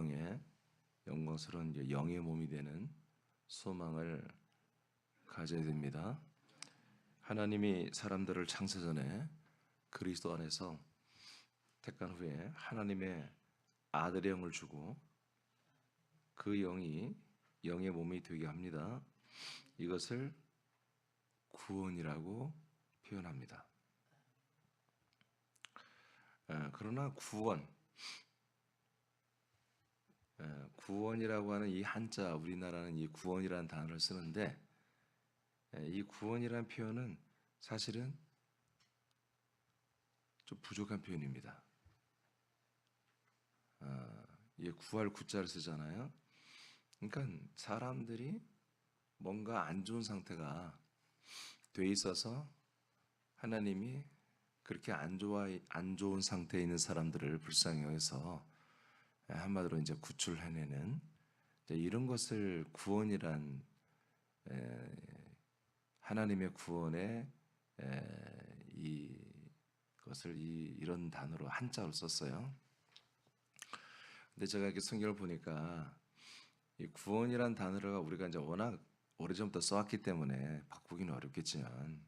영광의 영광스러운 이제 영의 몸이 되는 소망을 가져야 됩니다. 하나님이 사람들을 창세전에 그리스도 안에서 택한 후에 하나님의 아들의 영을 주고 그 영이 영의 몸이 되게 합니다. 이것을 구원이라고 표현합니다. 그러나 구원이라고 하는 이 한자, 우리나라는 이 구원이라는 단어를 쓰는데 이 구원이라는 표현은 사실은 좀 부족한 표현입니다. 이 구할 구자를 쓰잖아요. 그러니까 사람들이 뭔가 안 좋은 상태가 돼 있어서 하나님이 그렇게 안 좋은 상태에 있는 사람들을 불쌍히 여겨서 한마디로 이제 구출해내는 이런 것을 구원이란 하나님의 구원의 이것을 이런 단어로 한자로 썼어요. 근데 제가 이렇게 성경을 보니까 이 구원이란 단어를 우리가 이제 워낙 오래전부터 써왔기 때문에 바꾸기는 어렵겠지만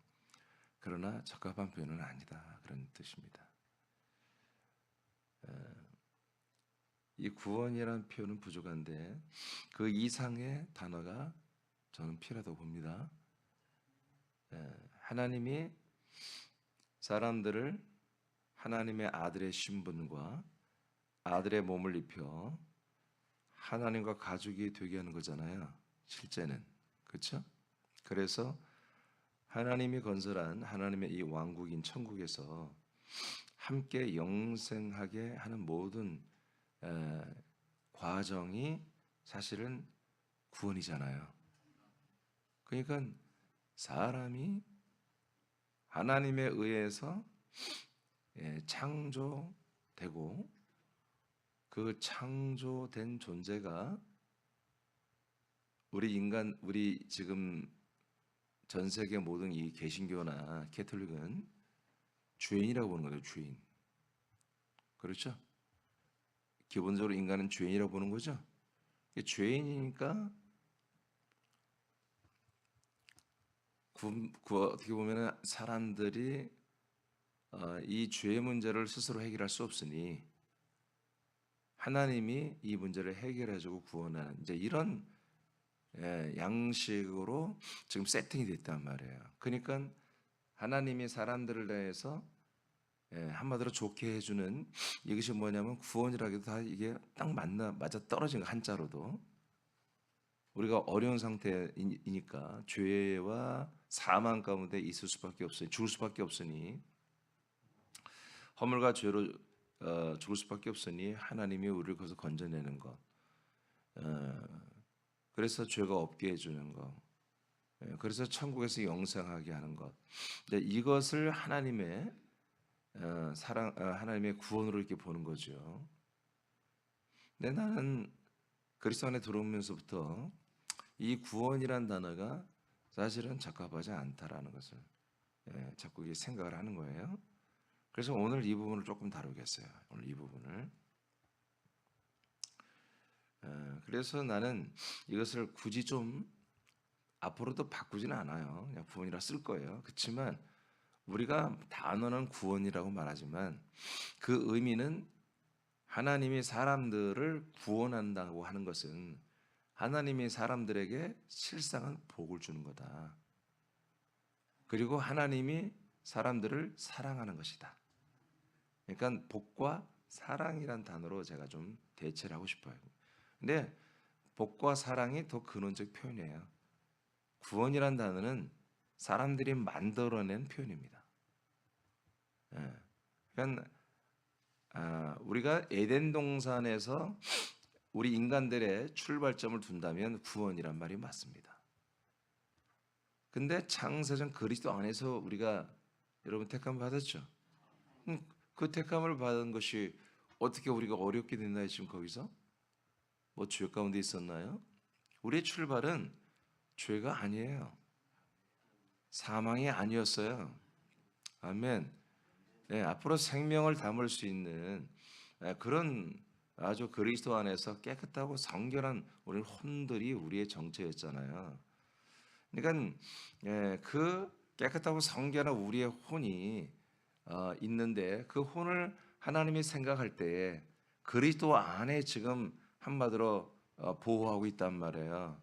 그러나 적합한 표현은 아니다 그런 뜻입니다. 이 구원이라는 표현은 부족한데 그 이상의 단어가 저는 필요하다고 봅니다. 하나님이 사람들을 하나님의 아들의 신분과 아들의 몸을 입혀 하나님과 가족이 되게 하는 거잖아요. 실제는 그렇죠? 그래서 하나님이 건설한 하나님의 이 왕국인 천국에서 함께 영생하게 하는 모든 과정이 사실은 구원이잖아요. 그러니까 사람이 하나님에 의해서 창조되고 그 창조된 존재가 우리 지금 전 세계 모든 이 개신교나 캐톨릭은 죄인이라고 보는 거죠. 죄인. 그렇죠? 기본적으로 인간은 죄인이라고 보는 거죠. 죄인이니까 어떻게 보면 사람들이 이 죄의 문제를 스스로 해결할 수 없으니 하나님이 이 문제를 해결해주고 구원하는 이제 이런 양식으로 지금 세팅이 됐단 말이에요. 그러니까 하나님이 사람들을 대해서 한마디로 좋게 해주는 이것이 뭐냐면 구원이라기도 다 이게 딱 맞아 떨어진 거 한자로도 우리가 어려운 상태이니까 죄와 사망 가운데 있을 수밖에 없으니 죽을 수밖에 없으니 허물과 죄로 죽을 수밖에 없으니 하나님이 우리를 거기서 건져내는 것 그래서 죄가 없게 해주는 것 그래서 천국에서 영생하게 하는 것 이것을 하나님의 하나님의 구원으로 이렇게 보는 거죠. 근데 나는 그리스도 안에 들어오면서부터 이 구원이란 단어가 사실은 적합하지 않다라는 것을 자꾸 이게 생각을 하는 거예요. 그래서 오늘 이 부분을 조금 다루겠어요. 오늘 이 부분을. 그래서 나는 이것을 굳이 좀 앞으로도 바꾸지는 않아요. 그냥 구원이라 쓸 거예요. 그렇지만 우리가 단어는 구원이라고 말하지만 그 의미는 하나님이 사람들을 구원한다고 하는 것은 하나님이 사람들에게 실상은 복을 주는 거다. 그리고 하나님이 사람들을 사랑하는 것이다. 그러니까 복과 사랑이란 단어로 제가 좀 대체를 하고 싶어요. 근데 복과 사랑이 더 근원적 표현이에요. 구원이란 단어는 사람들이 만들어낸 표현입니다. 그러니까 우리가 에덴 동산에서 우리 인간들의 출발점을 둔다면 구원이란 말이 맞습니다. 근데 창세전 그리스도 안에서 우리가 여러분 택함을 받았죠. 그 택함을 받은 것이 어떻게 우리가 어렵게 됐나요? 지금 거기서 뭐 죄 가운데 있었나요? 우리의 출발은 죄가 아니에요. 사망이 아니었어요. 아멘. 앞으로 생명을 담을 수 있는 그런 아주 그리스도 안에서 깨끗하고 성결한 우리 혼들이 우리의 정체였잖아요. 그러니까 그 깨끗하고 성결한 우리의 혼이 있는데 그 혼을 하나님이 생각할 때에 그리스도 안에 지금 한마디로 보호하고 있단 말이에요.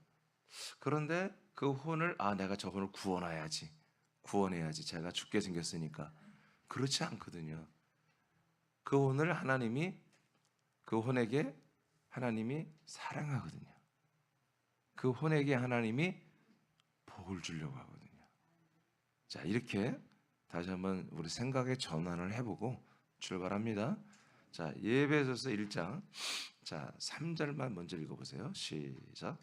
그런데 그 혼을 내가 저 혼을 구원해야지 제가 죽게 생겼으니까 그렇지 않거든요. 그 혼을 그 혼에게 하나님이 사랑하거든요. 그 혼에게 하나님이 복을 주려고 하거든요. 자, 이렇게 다시 한번 우리 생각의 전환을 해보고 출발합니다. 자, 예배소서 1장 자 3절만 먼저 읽어보세요. 시작.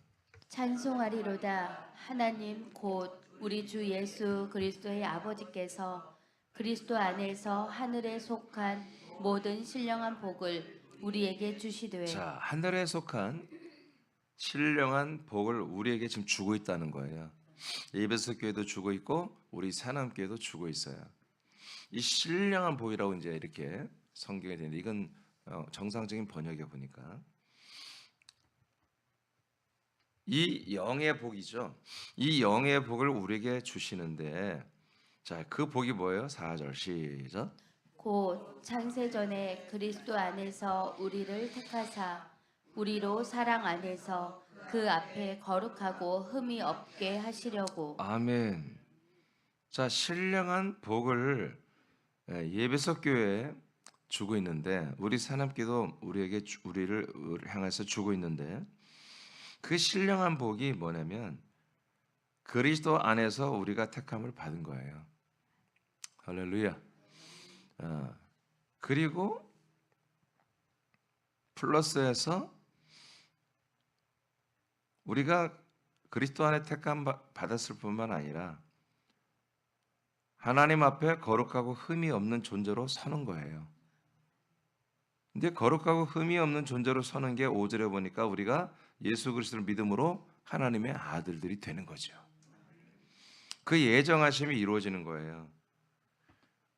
찬송하리로다. 하나님 곧 우리 주 예수 그리스도의 아버지께서 그리스도 안에서 하늘에 속한 모든 신령한 복을 우리에게 주시되. 자, 하늘에 속한 신령한 복을 우리에게 지금 주고 있다는 거예요. 예배소 교회도 주고 있고 우리 사남교회도 주고 있어요. 이 신령한 복이라고 이제 이렇게 성경에 되는데 이건 정상적인 번역에 보니까 이 영의 복이죠. 이 영의 복을 우리에게 주시는데 자, 그 복이 뭐예요? 4절 시작. 곧 창세전에 그리스도 안에서 우리를 택하사 우리로 사랑 안에서 그 앞에 거룩하고 흠이 없게 하시려고. 아멘. 자, 신령한 복을 예배석 교회에 주고 있는데 우리 사남교도 우리를 향해서 주고 있는데 그 신령한 복이 뭐냐면 그리스도 안에서 우리가 택함을 받은 거예요. 할렐루야. 그리고 플러스해서 우리가 그리스도 안에 택함 받았을 뿐만 아니라 하나님 앞에 거룩하고 흠이 없는 존재로 서는 거예요. 근데 거룩하고 흠이 없는 존재로 서는 게 5절에 보니까 우리가 예수 그리스도를 믿음으로 하나님의 아들들이 되는 거죠. 그 예정하심이 이루어지는 거예요.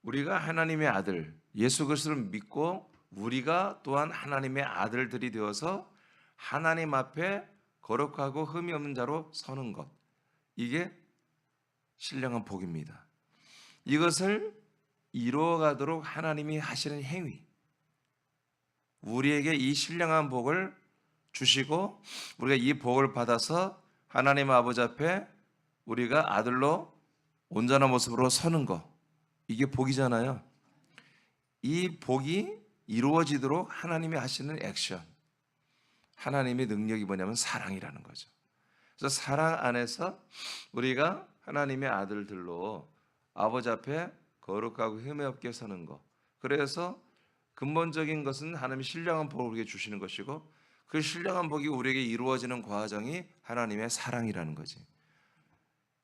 우리가 하나님의 아들, 예수 그리스도를 믿고 우리가 또한 하나님의 아들들이 되어서 하나님 앞에 거룩하고 흠이 없는 자로 서는 것. 이게 신령한 복입니다. 이것을 이루어가도록 하나님이 하시는 행위. 우리에게 이 신령한 복을 주시고 우리가 이 복을 받아서 하나님 아버지 앞에 우리가 아들로 온전한 모습으로 서는 것. 이게 복이잖아요. 이 복이 이루어지도록 하나님이 하시는 액션. 하나님의 능력이 뭐냐면 사랑이라는 거죠. 그래서 사랑 안에서 우리가 하나님의 아들들로 아버지 앞에 거룩하고 흠이 없게 서는 것. 그래서 근본적인 것은 하나님이 신령한 복을 우리에게 주시는 것이고 그 신령한 복이 우리에게 이루어지는 과정이 하나님의 사랑이라는 거지.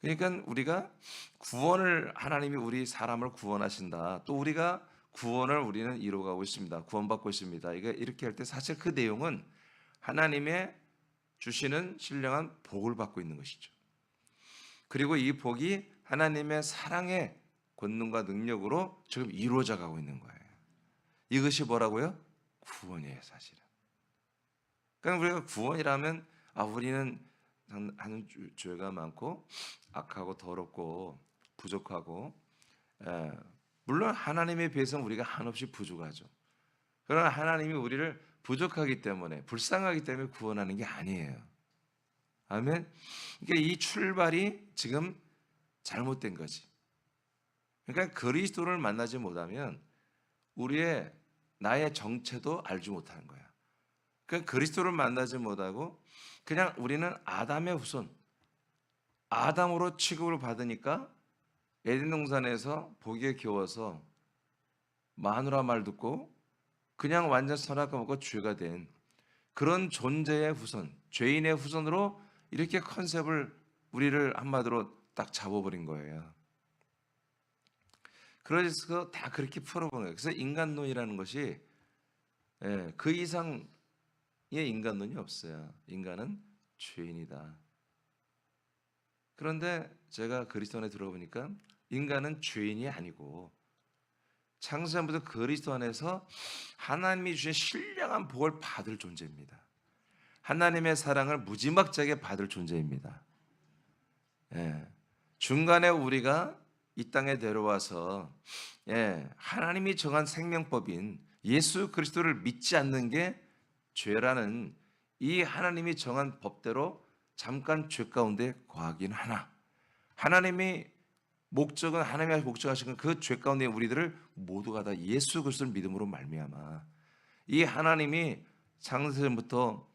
그러니까 우리가 구원을 하나님이 우리 사람을 구원하신다. 또 우리가 구원을 우리는 이루어가고 있습니다. 구원받고 있습니다. 이렇게 할 때 사실 그 내용은 하나님의 주시는 신령한 복을 받고 있는 것이죠. 그리고 이 복이 하나님의 사랑의 권능과 능력으로 지금 이루어져 가고 있는 거예요. 이것이 뭐라고요? 구원이에요, 사실은. 그러니까 우리가 구원이라면 우리는 하는 죄가 많고 악하고 더럽고 부족하고 물론 하나님에 비해서는 우리가 한없이 부족하죠. 그러나 하나님이 우리를 부족하기 때문에 불쌍하기 때문에 구원하는 게 아니에요. 아멘. 그러니까 이 출발이 지금 잘못된 거지. 그러니까 그리스도를 만나지 못하면 나의 정체도 알지 못하는 거야. 그러니까 그리스도를 만나지 못하고 그냥 우리는 아담의 후손, 아담으로 취급을 받으니까 에덴 동산에서 보기에 겨워서 마누라 말 듣고 그냥 완전 선악과 먹고 죄가 된 그런 존재의 후손, 죄인의 후손으로 이렇게 컨셉을 우리를 한마디로 딱 잡아버린 거예요. 그래서 다 그렇게 풀어본 거예요. 그래서 인간론이라는 것이 그 이상의 인간론이 없어요. 인간은 죄인이다. 그런데 제가 그리스도 안에 들어보니까 인간은 죄인이 아니고 창세전부터 그리스도 안에서 하나님이 주신 신령한 복을 받을 존재입니다. 하나님의 사랑을 무지막지하게 받을 존재입니다. 예. 중간에 우리가 이 땅에 데려와서 하나님이 정한 생명법인 예수 그리스도를 믿지 않는 게 죄라는 이 하나님이 정한 법대로 잠깐 죄 가운데 거하긴 하나, 하나님이 목적은 하나님이 목적하신 그 죄 가운데 우리들을 모두가 다 예수 그리스도를 믿음으로 말미암아 이 하나님이 창세전부터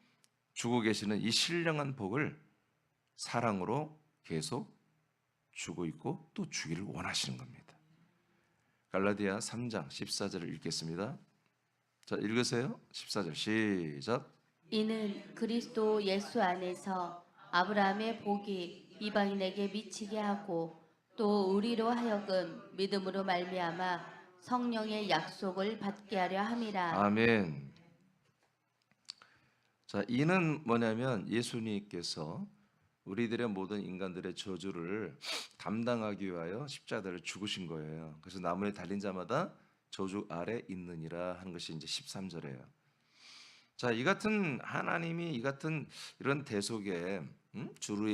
주고 계시는 이 신령한 복을 사랑으로 계속 주고 있고 또 주기를 원하시는 겁니다. 갈라디아 3장 14절을 읽겠습니다. 자, 읽으세요. 14절 시작. 이는 그리스도 예수 안에서 아브라함의 복이 이방인에게 미치게 하고 또 우리로 하여금 믿음으로 말미암아 성령의 약속을 받게 하려 함이라. 아멘. 자, 이는 뭐냐면 예수님께서 우리들의 모든 인간들의 저주를 담당하기 위하여 십자가를 죽으신 거예요. 그래서 나무에 달린 자마다 저주 아래 있느니라 하는 것이 이제 13절이에요. 자, 이 같은 하나님이 이 같은 이런 대속에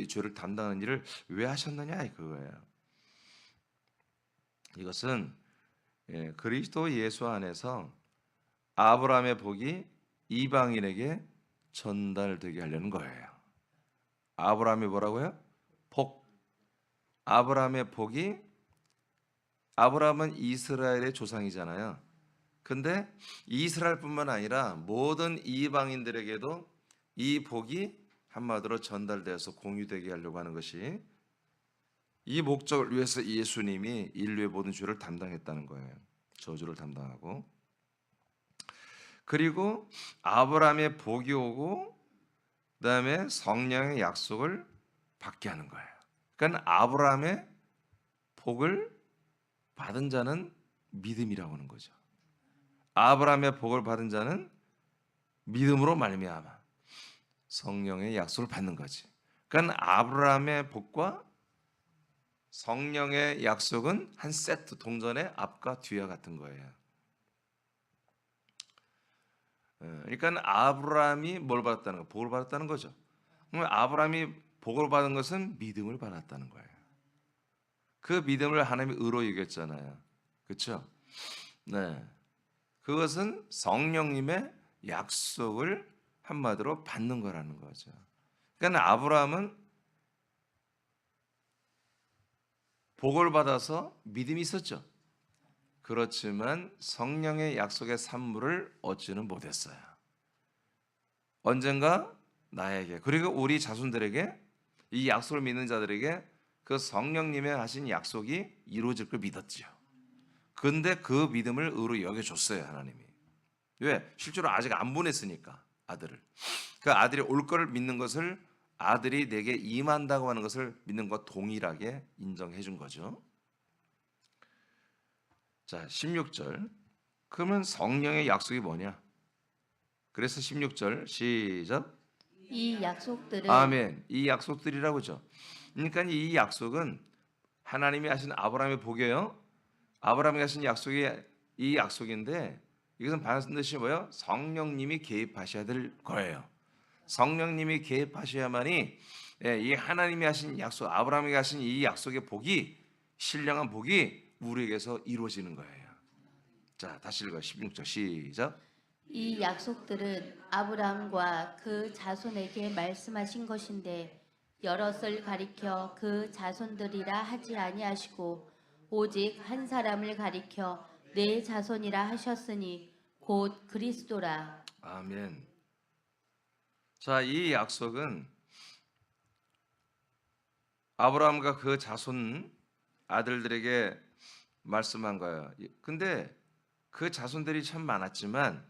죄를 담당하는 일을 왜 하셨느냐 이거예요. 이것은 그리스도 예수 안에서 아브라함의 복이 이방인에게 전달되게 하려는 거예요. 아브라함이 뭐라고요? 복. 아브라함의 복이, 아브라함은 이스라엘의 조상이잖아요. 근데 이스라엘뿐만 아니라 모든 이방인들에게도 이 복이 한마디로 전달되어서 공유되게 하려고 하는 것이, 이 목적을 위해서 예수님이 인류의 모든 죄를 담당했다는 거예요. 저주를 담당하고. 그리고 아브라함의 복이 오고 그다음에 성령의 약속을 받게 하는 거예요. 그러니까 아브라함의 복을 받은 자는 믿음이라고 하는 거죠. 아브라함의 복을 받은 자는 믿음으로 말미암아 성령의 약속을 받는 거지. 그러니까 아브라함의 복과 성령의 약속은 한 세트, 동전의 앞과 뒤와 같은 거예요. 그러니까 아브라함이 뭘 받았다는 거? 복을 받았다는 거죠. 그럼 아브라함이 복을 받은 것은 믿음을 받았다는 거예요. 그 믿음을 하나님이 의로 여겼잖아요. 그렇죠? 네. 그것은 성령님의 약속을 한마디로 받는 거라는 거죠. 그러니까 아브라함은 복을 받아서 믿음이 있었죠. 그렇지만 성령의 약속의 산물을 얻지는 못했어요. 언젠가 나에게, 그리고 우리 자손들에게, 이 약속을 믿는 자들에게 그 성령님의 하신 약속이 이루어질 걸 믿었지요. 근데 그 믿음을 의로 여겨줬어요, 하나님이. 왜? 실제로 아직 안 보냈으니까, 아들을. 그 아들이 올 거를 믿는 것을, 아들이 내게 임한다고 하는 것을 믿는 것과 동일하게 인정해 준 거죠. 자, 16절. 그러면 성령의 약속이 뭐냐? 그래서 16절 시작. 이 약속들은 아멘. 이 약속들이라고 하죠. 그러니까 이 약속은 하나님이 하신 아브라함의 복이에요. 아브라함이 하신 약속이 이 약속인데, 이것은 반드시 뭐예요? 성령님이 개입하셔야 될 거예요. 성령님이 개입하셔야만이 이 하나님이 하신 약속, 아브라함이 하신 이 약속의 복이, 신령한 복이 우리에게서 이루어지는 거예요. 자, 다시 읽어. 16절 시작. 이 약속들은 아브라함과 그 자손에게 말씀하신 것인데 여럿을 가리켜 그 자손들이라 하지 아니하시고 오직 한 사람을 가리켜 내 자손이라 하셨으니 곧 그리스도라. 아멘. 자, 이 약속은 아브라함과 그 자손 아들들에게 말씀한 거예요. 근데 그 자손들이 참 많았지만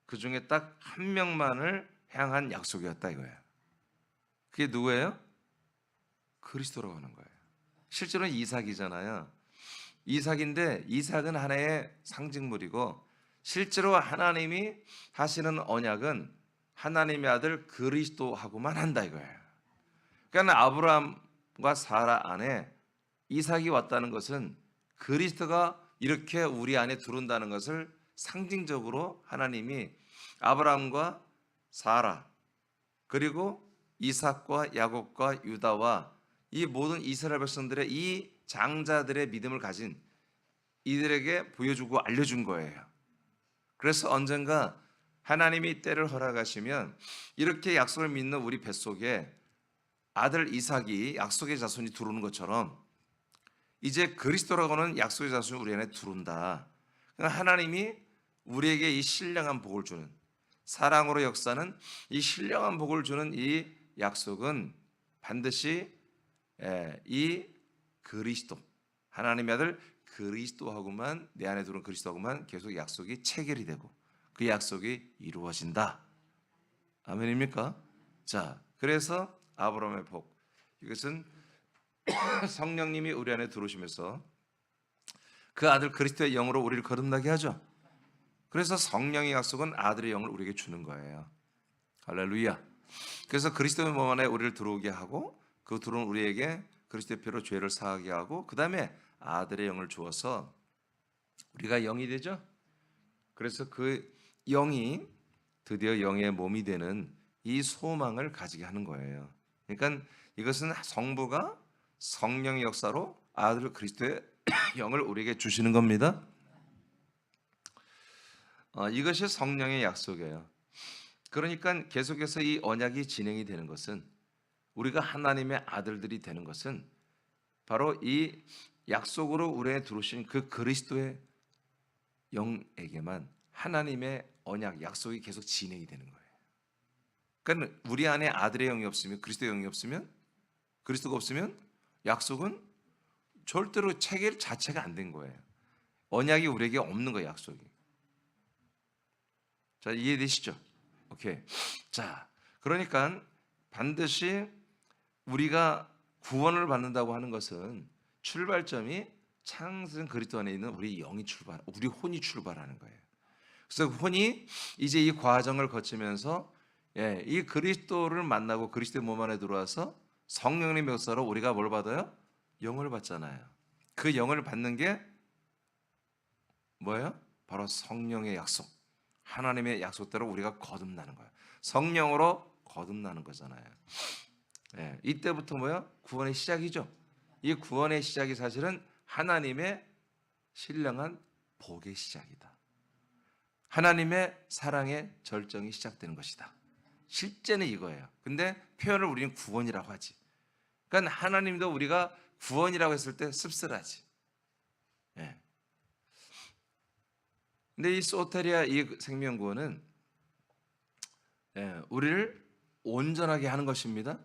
그 중에 딱 한 명만을 향한 약속이었다 이거예요. 그게 누구예요? 그리스도라고 하는 거예요. 실제로는 이삭이잖아요. 이삭인데 이삭은 하나의 상징물이고, 실제로 하나님이 하시는 언약은 하나님의 아들 그리스도하고만 한다 이거예요. 그러니까 아브라함과 사라 안에 이삭이 왔다는 것은 그리스도가 이렇게 우리 안에 들어온다는 것을 상징적으로 하나님이 아브라함과 사라 그리고 이삭과 야곱과 유다와 이 모든 이스라엘 백성들의 이 장자들의 믿음을 가진 이들에게 보여주고 알려준 거예요. 그래서 언젠가 하나님이 때를 허락하시면 이렇게 약속을 믿는 우리 뱃속에 아들 이삭이 약속의 자손이 들어오는 것처럼 이제 그리스도라고는 약속의 자손이 우리 안에 들어온다. 그러니까 하나님이 우리에게 이 신령한 복을 주는 사랑으로 역사는 이 신령한 복을 주는 이 약속은 반드시 이 그리스도 하나님의 아들 그리스도하고만 내 안에 들어온 그리스도하고만 계속 약속이 체결이 되고 그 약속이 이루어진다. 아멘입니까? 자, 그래서 아브라함의 복 이것은 성령님이 우리 안에 들어오시면서 그 아들 그리스도의 영으로 우리를 거듭나게 하죠. 그래서 성령의 약속은 아들의 영을 우리에게 주는 거예요. 할렐루야. 그래서 그리스도의 몸 안에 우리를 들어오게 하고 그 들어온 우리에게 그리스도의 피로 죄를 사하게 하고 그 다음에 아들의 영을 주어서 우리가 영이 되죠. 그래서 그 영이 드디어 영의 몸이 되는 이 소망을 가지게 하는 거예요. 그러니까 이것은 성부가 성령의 역사로 아들 그리스도의 영을 우리에게 주시는 겁니다. 이것이 성령의 약속이에요. 그러니까 계속해서 이 언약이 진행이 되는 것은 우리가 하나님의 아들들이 되는 것은 바로 이 약속으로 우리에 들어오신 그 그리스도의 영에게만 하나님의 언약, 약속이 계속 진행이 되는 거예요. 그러니까 우리 안에 아들의 영이 없으면 그리스도의 영이 없으면 그리스도가 없으면 약속은 절대로 체결 자체가 안 된 거예요. 언약이 우리에게 없는 거예요, 약속이. 자, 이해되시죠? 오케이. 자, 그러니까 반드시 우리가 구원을 받는다고 하는 것은 출발점이 창세전 그리스도 안에 있는 우리 영이 우리 혼이 출발하는 거예요. 그래서 혼이 이제 이 과정을 거치면서 이 그리스도를 만나고 그리스도의 몸 안에 들어와서 성령의 역사로 우리가 뭘 받아요? 영을 받잖아요. 그 영을 받는 게 뭐예요? 바로 성령의 약속. 하나님의 약속대로 우리가 거듭나는 거예요. 성령으로 거듭나는 거잖아요. 이때부터 뭐야? 구원의 시작이죠. 이 구원의 시작이 사실은 하나님의 신령한 복의 시작이다. 하나님의 사랑의 절정이 시작되는 것이다. 실제는 이거예요. 근데 표현을 우리는 구원이라고 하지. 그러니까 하나님도 우리가 구원이라고 했을 때 씁쓸하지. 근데 이 소테리아 이 생명구원은 우리를 온전하게 하는 것입니다.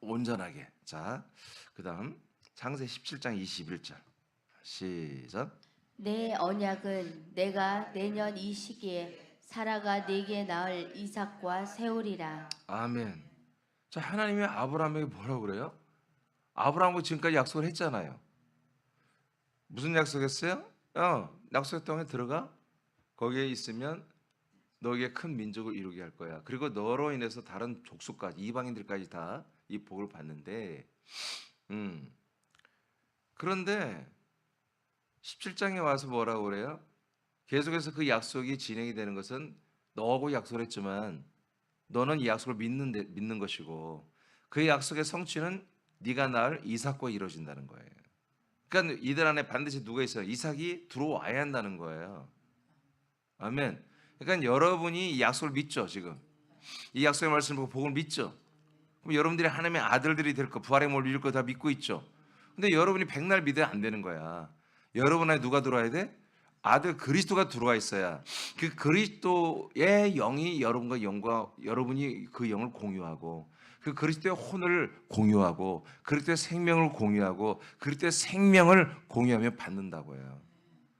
온전하게. 자, 그 다음 창세 17장 21절 시작. 내 언약은 내가 내년 이 시기에 사라가 네게 낳을 이삭과 세우리라. 아멘. 자, 하나님이 아브라함에게 뭐라고 그래요? 아브라함과 지금까지 약속을 했잖아요. 무슨 약속했어요? 약속의 땅에 들어가 거기에 있으면 너에게 큰 민족을 이루게 할 거야. 그리고 너로 인해서 다른 족속까지 이방인들까지 다 이 복을 받는데 그런데 17장에 와서 뭐라고 그래요? 계속해서 그 약속이 진행이 되는 것은 너하고 약속을 했지만 너는 이 약속을 믿는 것이고 그 약속의 성취는 네가 낳을 이삭과 이루어진다는 거예요. 그러니까 이들 안에 반드시 누가 있어요? 이삭이 들어와야 한다는 거예요. 아멘. 그러니까 여러분이 이 약속을 믿죠, 지금. 이 약속의 말씀을 보고 복을 믿죠. 그럼 여러분들이 하나님의 아들들이 될 거, 부활의 몸을 이룰 거 다 믿고 있죠. 근데 여러분이 백날 믿어야 안 되는 거야. 여러분 안에 누가 들어와야 돼? 아들 그리스도가 들어와 있어야 그 그리스도의 영이 여러분이 그 영을 공유하고 그 그리스도의 혼을 공유하고 그리스도의 생명을 공유하고 그리스도의 생명을 공유하며 받는다고요.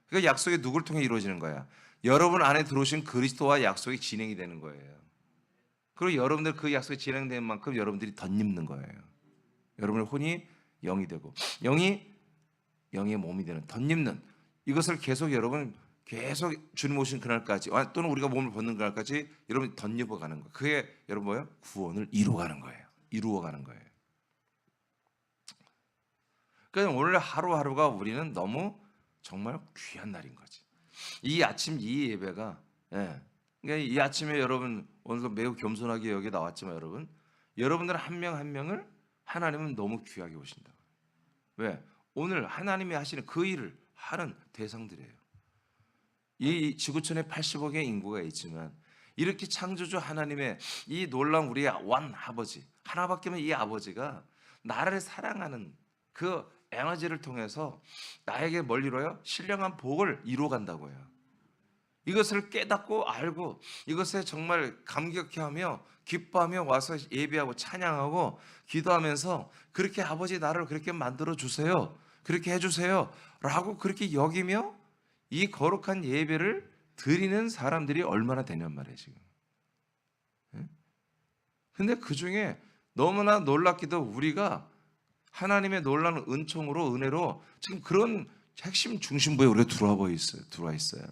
그러니까 약속이 누구를 통해 이루어지는 거야? 여러분 안에 들어오신 그리스도와 약속이 진행이 되는 거예요. 그리고 여러분들 그 약속이 진행된 만큼 여러분들이 덧입는 거예요. 여러분의 혼이 영이 되고 영이 영의 몸이 되는 덧입는 이것을 계속 여러분 계속 주님 오신 그날까지 또는 우리가 몸을 벗는 그날까지 여러분이 덧입어가는 거예요. 그게 여러분 뭐예요? 구원을 이루어가는 거예요. 이루어가는 거예요. 그러니까 오늘 하루하루가 우리는 너무 정말 귀한 날인 거지. 이 아침 이 예배가 그러니까 이 아침에 여러분 오늘도 매우 겸손하게 여기 나왔지만 여러분들 한 명 한 명을 하나님은 너무 귀하게 보신다. 왜? 오늘 하나님이 하시는 그 일을 하는 대상들이에요. 이 지구촌에 80억의 인구가 있지만 이렇게 창조주 하나님의 이 놀라운 우리의 원 아버지 하나밖에 없는 이 아버지가 나를 사랑하는 그 에너지를 통해서 나에게 뭘 이뤄요? 신령한 복을 이루어간다고 해요. 이것을 깨닫고 알고 이것에 정말 감격해하며 기뻐하며 와서 예배하고 찬양하고 기도하면서 그렇게 아버지 나를 그렇게 만들어 주세요. 그렇게 해주세요. 라고 그렇게 여기며 이 거룩한 예배를 드리는 사람들이 얼마나 되냔 말이에요 지금. 근데 그 중에 너무나 놀랍게도 우리가 하나님의 놀라운 은총으로 은혜로 지금 그런 핵심 중심부에 우리가 들어와 있어요.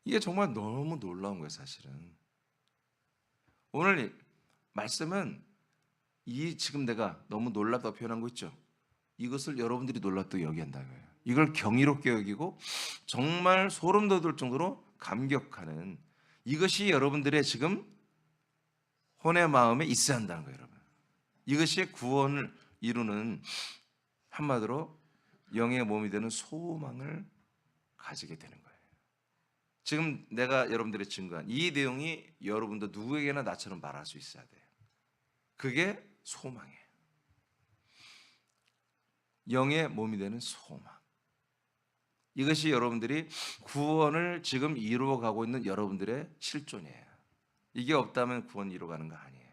이게 정말 너무 놀라운 거예요 사실은. 오늘 말씀은 이 지금 내가 너무 놀랍다고 표현한 거 있죠. 이것을 여러분들이 놀랍다고 여기한다는 거예요. 이걸 경이롭게 여기고 정말 소름 돋을 정도로 감격하는 이것이 여러분들의 지금 혼의 마음에 있어야 한다는 거예요 여러분. 이것이 구원을 이루는 한마디로 영의 몸이 되는 소망을 가지게 되는 거예요. 지금 내가 여러분들의 증거한 이 내용이 여러분도 누구에게나 나처럼 말할 수 있어야 돼요. 그게 소망이에요. 영의 몸이 되는 소망. 이것이 여러분들이 구원을 지금 이루어가고 있는 여러분들의 실존이에요. 이게 없다면 구원 이루어가는 거 아니에요.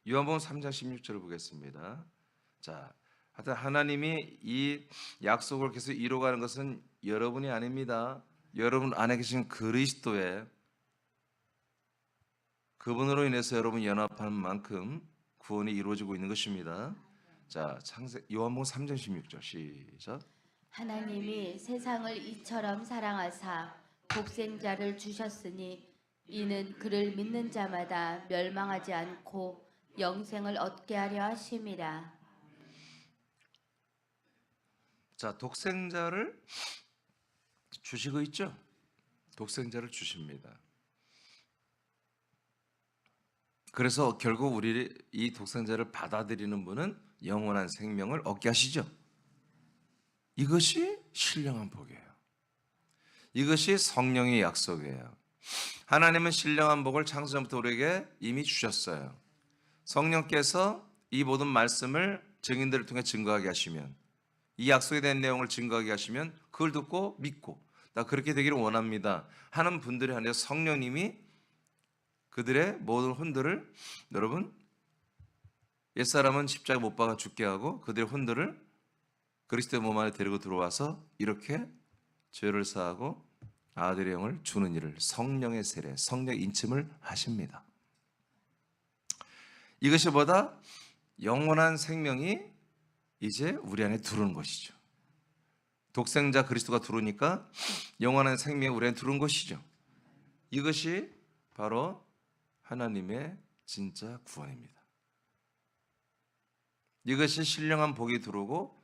요한복음 3장 16절을 보겠습니다. 자, 하여튼 하나님이 이 약속을 계속 이루어가는 것은 여러분이 아닙니다. 여러분 안에 계신 그리스도의 그분으로 인해서 여러분 연합하는 만큼 구원이 이루어지고 있는 것입니다. 자, 요한복음 3장 16절 시작. 하나님이 세상을 이처럼 사랑하사 독생자를 주셨으니 이는 그를 믿는 자마다 멸망하지 않고 영생을 얻게 하려 하심이라. 자, 독생자를 주시고 있죠? 독생자를 주십니다. 그래서 결국 우리 이 독생자를 받아들이는 분은 영원한 생명을 얻게 하시죠. 이것이 신령한 복이에요. 이것이 성령의 약속이에요. 하나님은 신령한 복을 창세전부터 우리에게 이미 주셨어요. 성령께서 이 모든 말씀을 증인들을 통해 증거하게 하시면 이 약속에 대한 내용을 증거하게 하시면 그걸 듣고 믿고 나 그렇게 되기를 원합니다 하는 분들에 한해서 성령님이 그들의 모든 혼들을 여러분 옛사람은 십자가 못 박아 죽게 하고 그들의 혼들을 그리스도의 몸 안에 데리고 들어와서 이렇게 죄를 사하고 아들의 영을 주는 일을 성령의 세례, 성령 인침을 하십니다. 이것이 보다 영원한 생명이 이제 우리 안에 들어오는 것이죠. 독생자 그리스도가 들어오니까 영원한 생명이 우리 안에 들어온 것이죠. 이것이 바로 하나님의 진짜 구원입니다. 이것이 신령한 복이 들어오고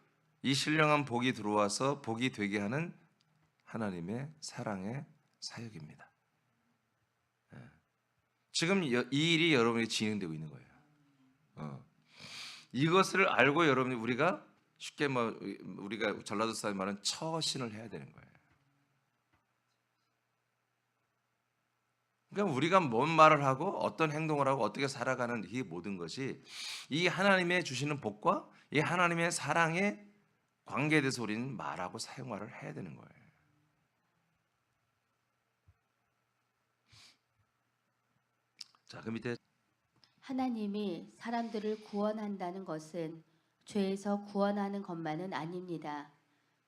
이 신령한 복이 들어와서 복이 되게 하는 하나님의 사랑의 사역입니다. 지금 이 일이 여러분이 진행되고 있는 거예요. 이것을 알고 여러분이 우리가 쉽게 우리가 전라도 사람이 말하는 처신을 해야 되는 거예요. 그러니까 우리가 뭔 말을 하고 어떤 행동을 하고 어떻게 살아가는 이 모든 것이 이 하나님의 주시는 복과 이 하나님의 사랑의 관계에 대해서 우리는 말하고 사용말을 해야 되는 거예요. 자, 그 밑에 하나님이 사람들을 구원한다는 것은 죄에서 구원하는 것만은 아닙니다.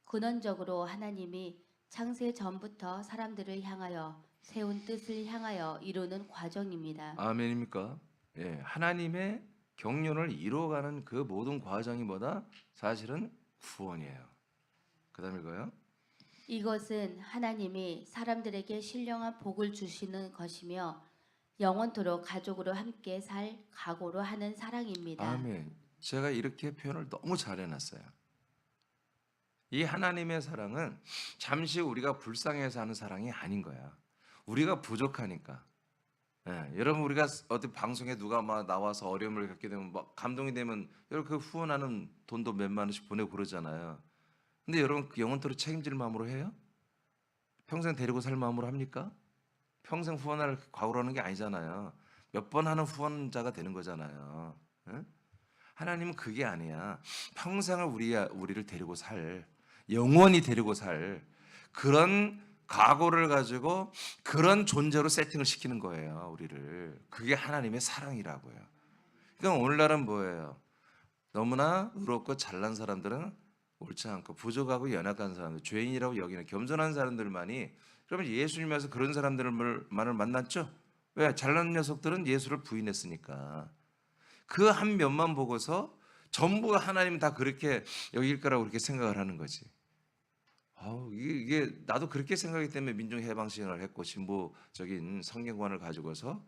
근원적으로 하나님이 창세 전부터 사람들을 향하여 세운 뜻을 향하여 이루는 과정입니다. 아멘입니까? 예, 하나님의 경륜을 이루어가는 그 모든 과정이 뭐다? 사실은 구원이에요. 그 다음 읽어요. 이것은 하나님이 사람들에게 신령한 복을 주시는 것이며 영원토록 가족으로 함께 살 각오로 하는 사랑입니다. 아멘. 제가 이렇게 표현을 너무 잘 해놨어요. 이 하나님의 사랑은 잠시 우리가 불쌍해서 하는 사랑이 아닌 거야. 우리가 부족하니까. 예, 여러분 우리가 어디 방송에 누가 막 나와서 어려움을 겪게 되면 막 감동이 되면 여러분 그 후원하는 돈도 몇만 원씩 보내고 그러잖아요. 근데 여러분 그 영원토록 책임질 마음으로 해요? 평생 데리고 살 마음으로 합니까? 평생 후원할 각오로 하는 게 아니잖아요. 몇 번 하는 후원자가 되는 거잖아요. 예? 하나님은 그게 아니야. 평생을 우리를 데리고 살, 영원히 데리고 살 그런 각오를 가지고 그런 존재로 세팅을 시키는 거예요, 우리를. 그게 하나님의 사랑이라고요. 그러니까 오늘날은 뭐예요? 너무나 의롭고 잘난 사람들은 옳지 않고 부족하고 연약한 사람들, 죄인이라고 여기는 겸손한 사람들만이, 그러면 예수님에서 그런 사람들만을 만났죠? 왜? 잘난 녀석들은 예수를 부인했으니까. 그 한 면만 보고서 전부 하나님 다 그렇게 여길 거라고 그렇게 생각을 하는 거지. 이게 나도 그렇게 생각하기 때문에 민중해방신을 했고 진보적인 성경관을 가지고서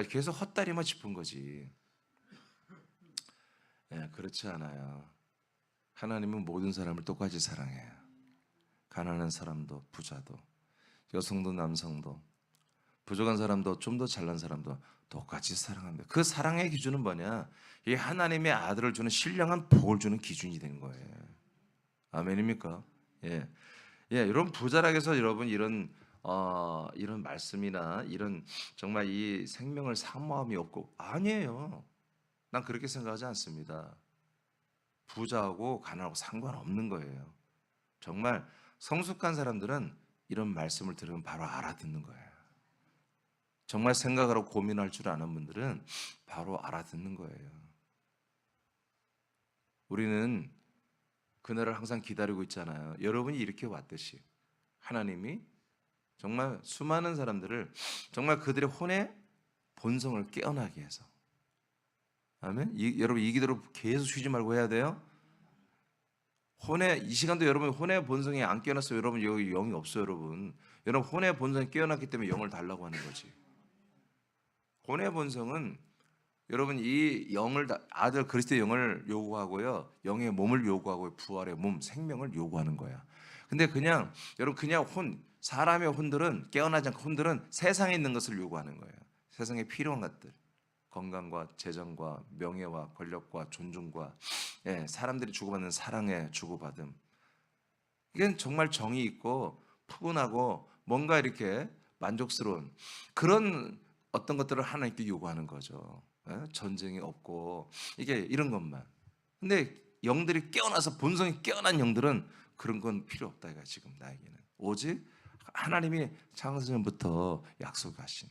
계속 헛다리만 짚은 거지. 예, 그렇지 않아요. 하나님은 모든 사람을 똑같이 사랑해요. 가난한 사람도 부자도 여성도 남성도 부족한 사람도 좀 더 잘난 사람도 똑같이 사랑합니다. 그 사랑의 기준은 뭐냐? 이 하나님의 아들을 주는 신령한 복을 주는 기준이 되는 거예요. 아멘입니까? 예. 예, 여러분 부자락에서 여러분 이런 말씀이나 이런 정말 이 생명을 사모함이 없고 아니에요. 난 그렇게 생각하지 않습니다. 부자하고 가난하고 상관없는 거예요. 정말 성숙한 사람들은 이런 말씀을 들으면 바로 알아듣는 거예요. 정말 생각하고 고민할 줄 아는 분들은 바로 알아듣는 거예요. 우리는 그날을 항상 기다리고 있잖아요. 여러분이 이렇게 왔듯이 하나님이 정말 수많은 사람들을 정말 그들의 혼의 본성을 깨어나게 해서, 아멘. 여러분 이 기도로 계속 쉬지 말고 해야 돼요. 이 시간도 여러분 혼의 본성이 안 깨어났어요. 여러분 여기 영이 없어요. 여러분 혼의 본성이 깨어났기 때문에 영을 달라고 하는 거지. 혼의 본성은 여러분 이 영을 아들 그리스도의 영을 요구하고요, 영의 몸을 요구하고 부활의 몸 생명을 요구하는 거야. 근데 그냥 여러분 그냥 사람의 혼들은 깨어나지 않고 혼들은 세상에 있는 것을 요구하는 거예요. 세상에 필요한 것들, 건강과 재정과 명예와 권력과 존중과 사람들이 주고받는 사랑의 주고받음. 이건 정말 정이 있고 푸근하고 뭔가 이렇게 만족스러운 그런 어떤 것들을 하나님께 요구하는 거죠. 전쟁이 없고 이게 이런 것만. 근데 영들이 깨어나서 본성이 깨어난 영들은 그런 건 필요 없다 이거 지금 나에게는. 오직 하나님이 창세전부터 약속하신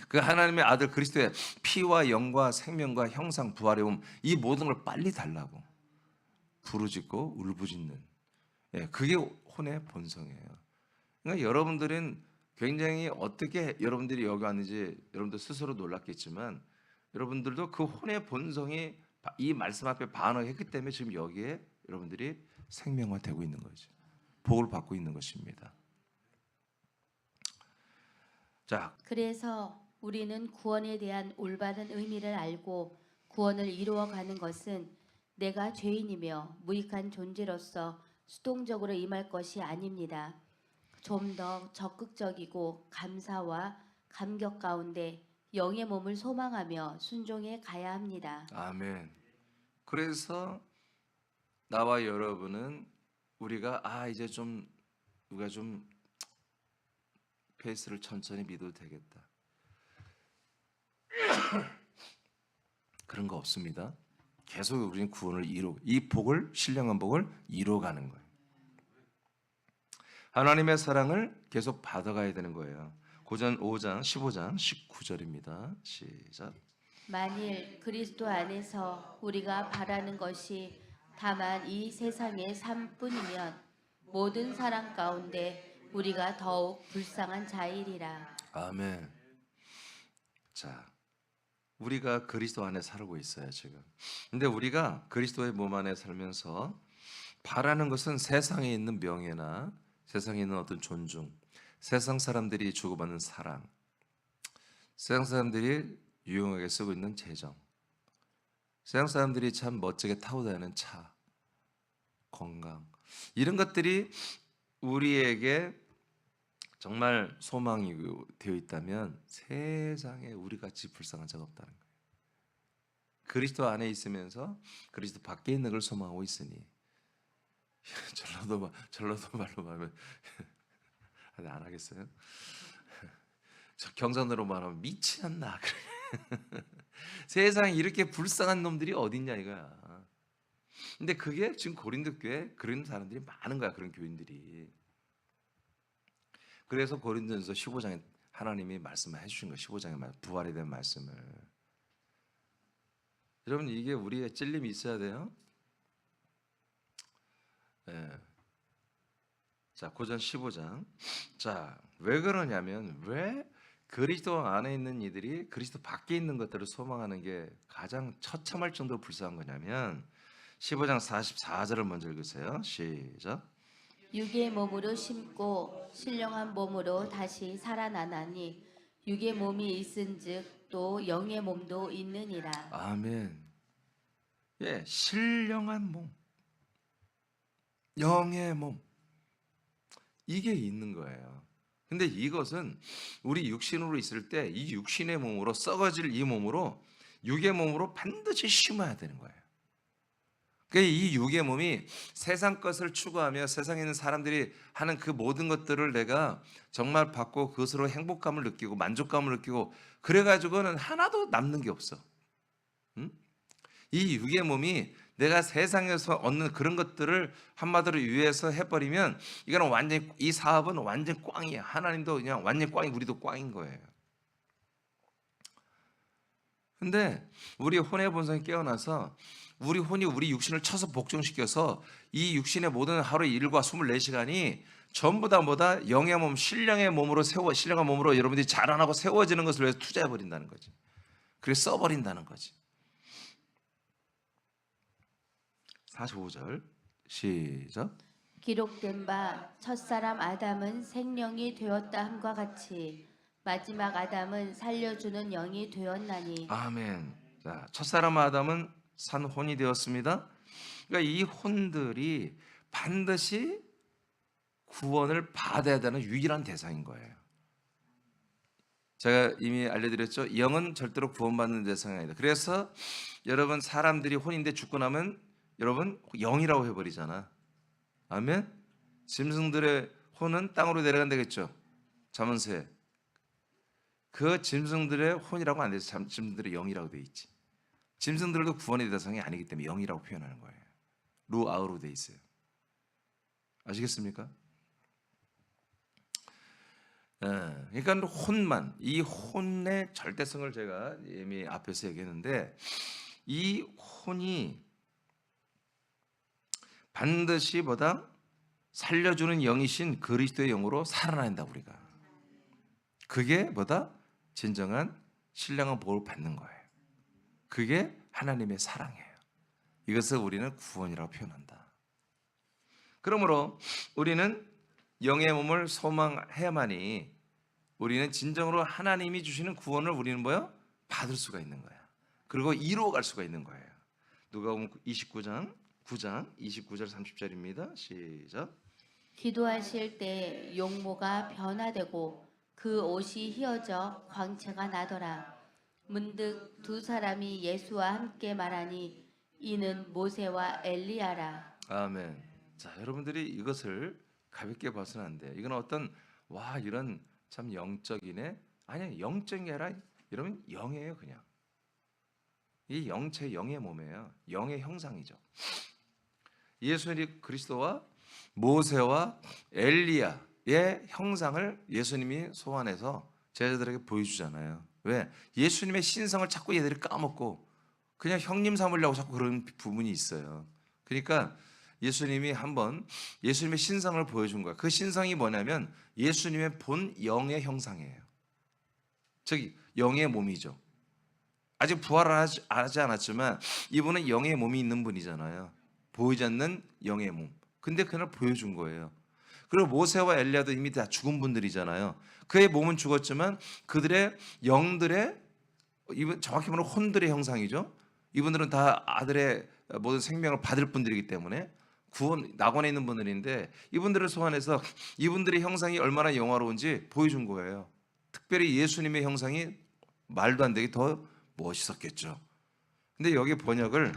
그 하나님의 아들 그리스도의 피와 영과 생명과 형상 부활의 몸, 이 모든 걸 빨리 달라고 부르짖고 울부짖는, 그게 혼의 본성이에요. 그러니까 여러분들은 굉장히 어떻게 여러분들이 여기 왔는지 여러분들 스스로 놀랐겠지만 여러분들도 그 혼의 본성이 이 말씀 앞에 반응했기 때문에 지금 여기에 여러분들이 생명화되고 있는 거죠. 복을 받고 있는 것입니다. 자, 그래서 우리는 구원에 대한 올바른 의미를 알고 구원을 이루어가는 것은 내가 죄인이며 무익한 존재로서 수동적으로 임할 것이 아닙니다. 좀 더 적극적이고 감사와 감격 가운데 영의 몸을 소망하며 순종해 가야 합니다. 아멘. 그래서 나와 여러분은 우리가 이제 좀 우리가 좀 페이스를 천천히 믿어도 되겠다. 그런 거 없습니다. 계속 우리는 구원을 이 복을 신령한 복을 이루어가는 거예요. 하나님의 사랑을 계속 받아가야 되는 거예요. 고전 5장 15장 19절입니다. 시작. 만일 그리스도 안에서 우리가 바라는 것이 다만 이 세상의 삶뿐이면 모든 사람 가운데 우리가 더욱 불쌍한 자이리라. 아멘. 자, 우리가 그리스도 안에 살고 있어요 지금. 근데 우리가 그리스도의 몸 안에 살면서 바라는 것은 세상에 있는 명예나 세상에 있는 어떤 존중, 세상 사람들이 주고받는 사랑, 세상 사람들이 유용하게 쓰고 있는 재정, 세상 사람들이 참 멋지게 타고 다니는 차, 건강, 이런 것들이 우리에게 정말 소망이 되어 있다면 세상에 우리 같이 불쌍한 자가 없다는 거예요. 그리스도 안에 있으면서 그리스도 밖에 있는 걸 소망하고 있으니 전라도 말로 말하면 안 하겠어요? 경상도로 말하면 미치겠나. 세상에 이렇게 불쌍한 놈들이 어딨냐 이거야. 근데 그게 지금 고린도 교회 그런 사람들이 많은 거야. 그런 교인들이. 그래서 고린도전서 15장에 하나님이 말씀을 해주신 거예요. 15장에 부활에 대한 말씀을. 여러분 이게 우리의 찔림이 있어야 돼요. 예. 자, 고전 15장. 자, 왜 그러냐면 왜 그리스도 안에 있는 이들이 그리스도 밖에 있는 것들을 소망하는 게 가장 처참할 정도로 불쌍한 거냐면 15장 44절을 먼저 읽으세요. 시작. 육의 몸으로 심고 신령한 몸으로 다시 살아나나니 육의 몸이 있은즉 또 영의 몸도 있느니라. 아멘. 예, 신령한 몸, 영의 몸, 이게 있는 거예요. 근데 이것은 우리 육신으로 있을 때 이 육신의 몸으로 썩어질 이 몸으로 육의 몸으로 반드시 심어야 되는 거예요. 그러니까 이 육의 몸이 세상 것을 추구하며 세상에 있는 사람들이 하는 그 모든 것들을 내가 정말 받고 그것으로 행복감을 느끼고 만족감을 느끼고 그래가지고는 하나도 남는 게 없어. 응? 이 육의 몸이 내가 세상에서 얻는 그런 것들을 한마디로 위해서 해버리면 이거는 완전히 이 사업은 완전 꽝이야. 하나님도 그냥 완전 꽝이 우리도 꽝인 거예요. 근데 우리 혼의 본성이 깨어나서 우리 혼이 우리 육신을 쳐서 복종시켜서 이 육신의 모든 하루 일과 24시간이 전부 다 뭐다 영의 몸, 신령의 몸으로 신령한 몸으로 여러분들이 자라나고 세워지는 것을 위해서 투자해버린다는 거지. 그래서 써버린다는 거지. 45절 시작. 기록된 바 첫사람 아담은 생령이 되었다 함과 같이 마지막 아담은 살려주는 영이 되었나니. 아멘. 자, 첫사람 아담은 산 혼이 되었습니다. 그러니까 이 혼들이 반드시 구원을 받아야 되는 유일한 대상인 거예요. 제가 이미 알려드렸죠. 영은 절대로 구원받는 대상이 아니다. 그래서 여러분 사람들이 혼인데 죽고 나면 여러분 영이라고 해버리잖아. 아멘. 짐승들의 혼은 땅으로 내려간다겠죠. 잠언서에 그 짐승들의 혼이라고 안 돼서 짐승들의 영이라고 돼 있지. 짐승들도 구원의 대상이 아니기 때문에 영이라고 표현하는 거예요. 루아우로 돼 있어요. 아시겠습니까? 그러니까 혼만, 이 혼의 절대성을 제가 이미 앞에서 얘기했는데 이 혼이 반드시 보다 살려주는 영이신 그리스도의 영으로 살아난다 우리가. 그게 뭐다? 진정한 신령한 복을 받는 거예요. 그게 하나님의 사랑이에요. 이것을 우리는 구원이라고 표현한다. 그러므로 우리는 영의 몸을 소망해야만이 우리는 진정으로 하나님이 주시는 구원을 우리는 뭐요? 받을 수가 있는 거야. 그리고 이루어갈 수가 있는 거예요. 누가복음 29장 29절 30절입니다. 시작. 기도하실 때 용모가 변화되고 그 옷이 휘어져 광채가 나더라. 문득 두 사람이 예수와 함께 말하니 이는 모세와 엘리야라. 아멘. 자, 여러분들이 이것을 가볍게 봐서는 안 돼요. 이건 어떤 와 이런 참 영적이네. 아니야, 영적인 게 아니라 여러분 영이에요, 그냥. 이 영체 영의 몸이에요. 영의 형상이죠. 예수님 그리스도와 모세와 엘리야의 형상을 예수님이 소환해서 제자들에게 보여주잖아요. 왜? 예수님의 신성을 자꾸 얘들이 까먹고 그냥 형님 삼으려고 자꾸 그런 부분이 있어요. 그러니까 예수님이 한번 예수님의 신성을 보여준 거야. 그 신성이 뭐냐면 예수님의 본 영의 형상이에요. 즉 영의 몸이죠. 아직 부활을 하지 않았지만 이분은 영의 몸이 있는 분이잖아요. 보이지 않는 영의 몸. 근데 그날 보여준 거예요. 그리고 모세와 엘리야도 이미 다 죽은 분들이잖아요. 그의 몸은 죽었지만 그들의 영들의 정확히 말하면 혼들의 형상이죠. 이분들은 다 아들의 모든 생명을 받을 분들이기 때문에 구원 낙원에 있는 분들인데 이분들을 소환해서 이분들의 형상이 얼마나 영화로운지 보여준 거예요. 특별히 예수님의 형상이 말도 안 되게 더 멋있었겠죠. 근데 여기 번역을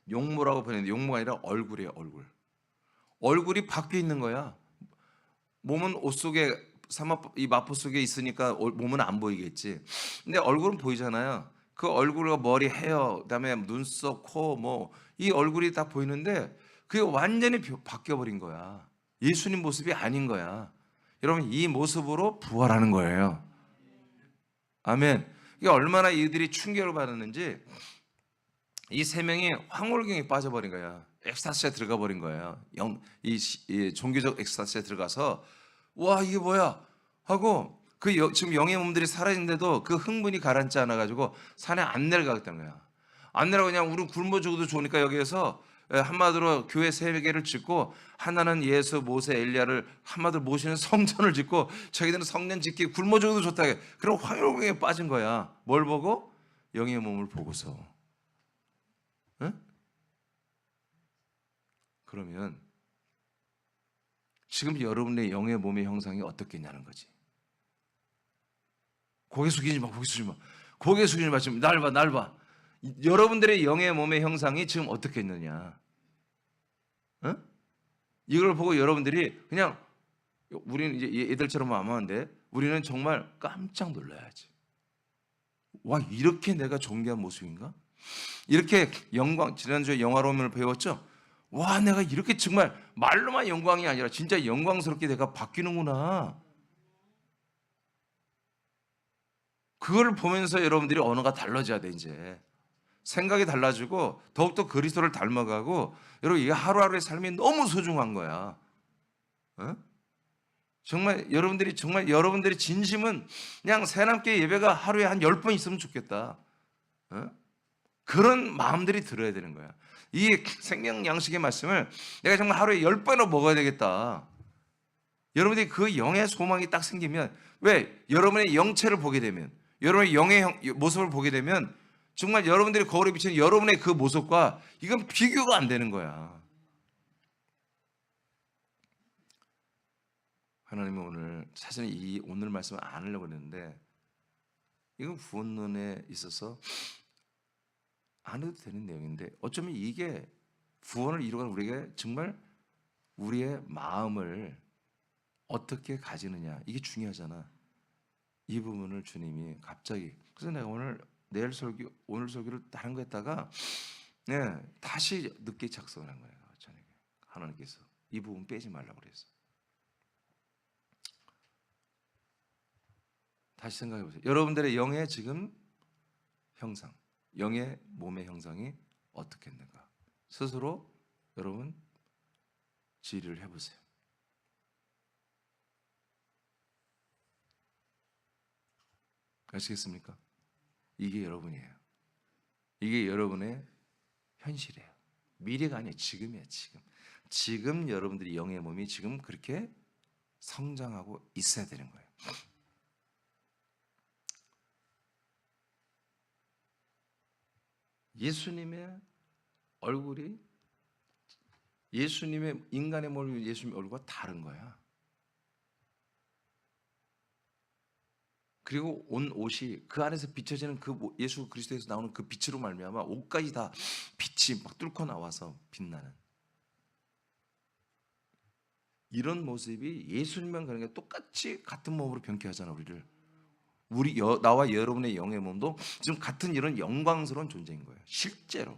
용모라고 번역했는데 용모가 아니라 얼굴이에요. 얼굴이 바뀌어 있는 거야. 몸은 옷 속에 이 마포 속에 있으니까 몸은 안 보이겠지. 근데 얼굴은 보이잖아요. 그 얼굴과 머리, 헤어, 그다음에 눈썹, 코, 뭐 이 얼굴이 다 보이는데 그게 완전히 바뀌어 버린 거야. 예수님 모습이 아닌 거야. 여러분 이 모습으로 부활하는 거예요. 아멘. 이게 얼마나 이들이 충격을 받았는지 이 세 명이 황홀경에 빠져버린 거야. 엑스타시에 들어가 버린 거예요. 이 종교적 엑스타시에 들어가서 와 이게 뭐야 하고 지금 영의 몸들이 살아있는데도 그 흥분이 가라앉지 않아가지고 산에 안 내려가겠다는 거야. 안 내려가 그냥 우리 굶어 죽어도 좋으니까 여기에서 한마디로 교회 세 개를 짓고 하나는 예수, 모세, 엘리야를 한마디로 모시는 성전을 짓고 자기들은 성전 짓기 굶어 죽어도 좋다. 그럼 황홀경에 빠진 거야. 뭘 보고? 영의 몸을 보고서. 응? 그러면 지금 여러분의 영의 몸의 형상이 어떻겠냐는 거지. 고개 숙이지 마, 고개 숙이지 마. 고개 숙이지 마. 지금 날 봐, 날 봐. 여러분들의 영의 몸의 형상이 지금 어떻겠느냐. 응? 이걸 보고 여러분들이 그냥 우리는 이제 애들처럼 하면 안 돼. 우리는 정말 깜짝 놀라야지. 와, 이렇게 내가 존귀한 모습인가? 이렇게 영광, 지난주에 영화로움을 배웠죠? 와, 내가 이렇게 정말 말로만 영광이 아니라 진짜 영광스럽게 내가 바뀌는구나. 그걸 보면서 여러분들이 언어가 달라져야 돼, 이제. 생각이 달라지고 더욱더 그리스도를 닮아가고 여러분 이게 하루하루의 삶이 너무 소중한 거야. 어? 정말 여러분들이 진심은 그냥 새남께 예배가 하루에 한 10번 있으면 좋겠다. 어? 그런 마음들이 들어야 되는 거야. 이 생명 양식의 말씀을 내가 정말 하루에 10번은 먹어야 되겠다. 여러분들이 그 영의 소망이 딱 생기면 왜? 여러분의 영체를 보게 되면 여러분의 영의 모습을 보게 되면 정말 여러분들이 거울에 비치는 여러분의 그 모습과 이건 비교가 안 되는 거야. 하나님은 오늘 사실은 이 오늘 말씀을 안 하려고 했는데 이건 구원론에 있어서 안 해도 되는 내용인데 어쩌면 이게 구원을 이루어가는 우리에게 정말 우리의 마음을 어떻게 가지느냐 이게 중요하잖아. 이 부분을 주님이 갑자기 그래서 내가 오늘 오늘 설교를 다른 거 했다가 다시 늦게 작성을 한 거예요. 저녁에 하나님께서 이 부분 빼지 말라고 그랬어. 다시 생각해 보세요. 여러분들의 영의 지금 형상, 영의 몸의 형상이 어떻겠는가? 스스로 여러분 질의를 해보세요. 아시겠습니까? 이게 여러분이에요. 이게 여러분의 현실이에요. 미래가 아니에요. 지금이에요. 지금 여러분들이 영의 몸이 지금 그렇게 성장하고 있어야 되는 거예요. 예수님의 얼굴이 예수님의 인간의 몸이 예수님의 얼굴과 다른 거야. 그리고 온 옷이 그 안에서 비춰지는 그 예수 그리스도에서 나오는 그 빛으로 말미암아 옷까지 다 빛이 막 뚫고 나와서 빛나는 이런 모습이 예수님만 그런 게 똑같이 같은 몸으로 변케하잖아 우리를. 나와 여러분의 영의 몸도 지금 같은 이런 영광스러운 존재인 거예요. 실제로.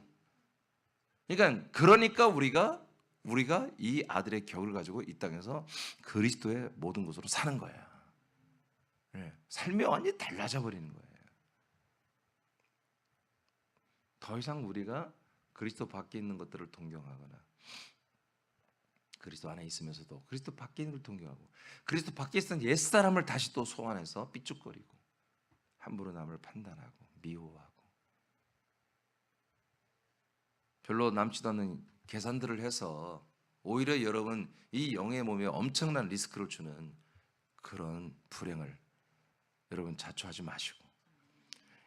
그러니까 우리가 이 아들의 격을 가지고 이 땅에서 그리스도의 모든 것으로 사는 거예요. 삶이 완전히 달라져 버리는 거예요. 더 이상 우리가 그리스도 밖에 있는 것들을 동경하거나 그리스도 안에 있으면서도 그리스도 밖에 있는 걸 동경하고 그리스도 밖에 있던 옛사람을 다시 또 소환해서 삐죽거리고 함부로 남을 판단하고 미워하고 별로 남지도 않는 계산들을 해서 오히려 여러분 이 영의 몸에 엄청난 리스크를 주는 그런 불행을 여러분 자초하지 마시고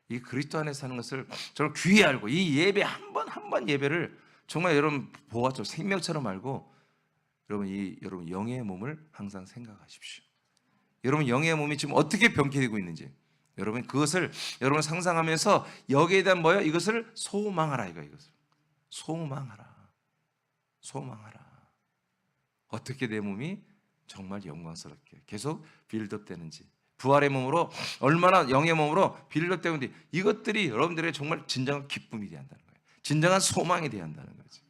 이 그리스도 안에 사는 것을 정말 귀히 알고 이 예배 한 번 예배를 정말 여러분 보아죠 생명처럼 알고 여러분 영의 몸을 항상 생각하십시오. 여러분 영의 몸이 지금 어떻게 병쾌되고 있는지 여러분 그것을 여러분 상상하면서 여기에 대한 뭐예요? 이것을 소망하라 이것을 소망하라. 어떻게 내 몸이 정말 영광스럽게 계속 빌드업 되는지 부활의 몸으로 얼마나 영의 몸으로 빌드업 되는지 이것들이 여러분들의 정말 진정한 기쁨이 돼야 한다는 거예요. 진정한 소망이 돼야 한다는 거지.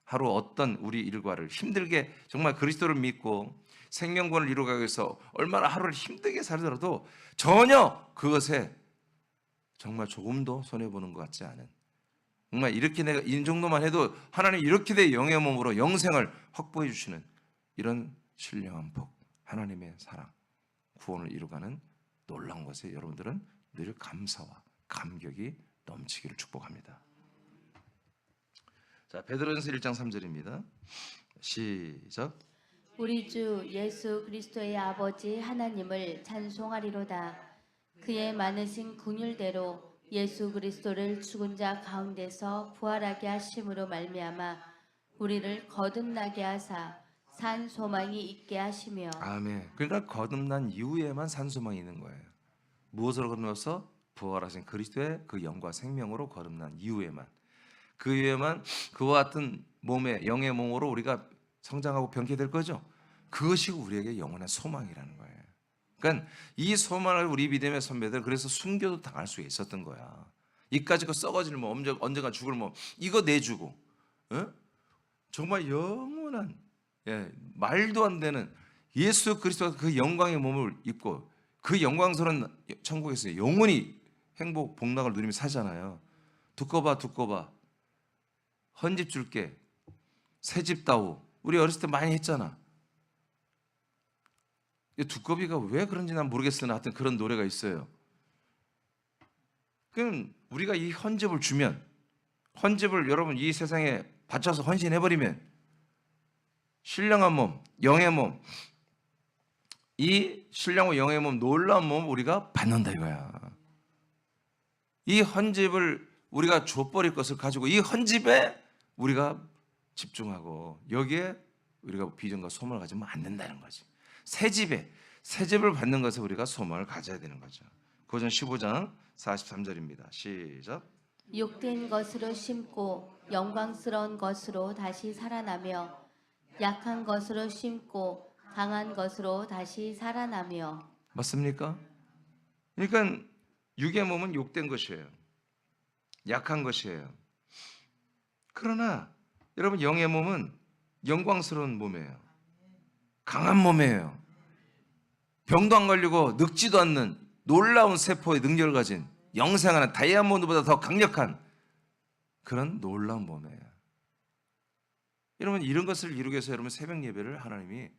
하루 어떤 우리 일과를 힘들게 정말 그리스도를 믿고 생명권을 이루어가기 위해서 얼마나 하루를 힘들게 살더라도 전혀 그것에 정말 조금도 손해보는 것 같지 않은 정말 이렇게 내가 이 정도만 해도 하나님 이렇게 내 영의 몸으로 영생을 확보해 주시는 이런 신령한 복 하나님의 사랑 구원을 이루어가는 놀라운 것에 여러분들은 늘 감사와 감격이 넘치기를 축복합니다. 자, 베드로전서 1장 3절입니다. 시작. 우리 주 예수 그리스도의 아버지 하나님을 찬송하리로다. 그의 많으신 긍휼대로 예수 그리스도를 죽은 자 가운데서 부활하게 하심으로 말미암아 우리를 거듭나게 하사 산 소망이 있게 하시며. 아멘. 그러니까 거듭난 이후에만 산 소망이 있는 거예요. 무엇으로 거듭나서? 부활하신 그리스도의 그 영과 생명으로 거듭난 이후에만. 그 이후에만 그와 같은 몸의 영의 몸으로 우리가 성장하고 변케될 거죠. 그것이 우리에게 영원한 소망이라는 거예요. 그러니까 이 소망을 우리 믿음의 선배들 그래서 순교도 당할 수 있었던 거야. 이까지 거 썩어질 뭐 언젠가 죽을 뭐 이거 내주고 정말 영원한 말도 안 되는 예수 그리스도가 그 영광의 몸을 입고 그 영광스러운 천국에서 영원히 행복 복락을 누리며 살잖아요. 두꺼 봐 헌집 줄게 새집 다오 우리 어렸을 때 많이 했잖아. 두꺼비가 왜 그런지 난 모르겠으나 하여튼 그런 노래가 있어요. 그럼 우리가 이 헌집을 주면 헌집을 여러분 이 세상에 바쳐서 헌신해버리면 신령한 몸, 영의 몸, 이 신령한 영의 몸, 놀라운 몸 우리가 받는다 이거야. 이 헌집을 우리가 줘버릴 것을 가지고 이 헌집에 우리가 집중하고 여기에 우리가 비전과 소망을 가지면 안 된다는 거지. 새 집을 받는 것에 우리가 소망을 가져야 되는 거죠. 고전 15장 43절입니다. 시작. 욕된 것으로 심고 영광스러운 것으로 다시 살아나며 약한 것으로 심고 강한 것으로 다시 살아나며. 맞습니까? 그러니까 육의 몸은 욕된 것이에요. 약한 것이에요. 그러나 여러분 영의 몸은 영광스러운 몸이에요. 강한 몸이에요. 병도 안 걸리고 늙지도 않는 놀라운 세포의 능력을 가진 영생하는 다이아몬드보다 더 강력한 그런 놀라운 몸이에요. 여러분 이런 것을 이루기 위해서 여러분 새벽 예배를 하나님이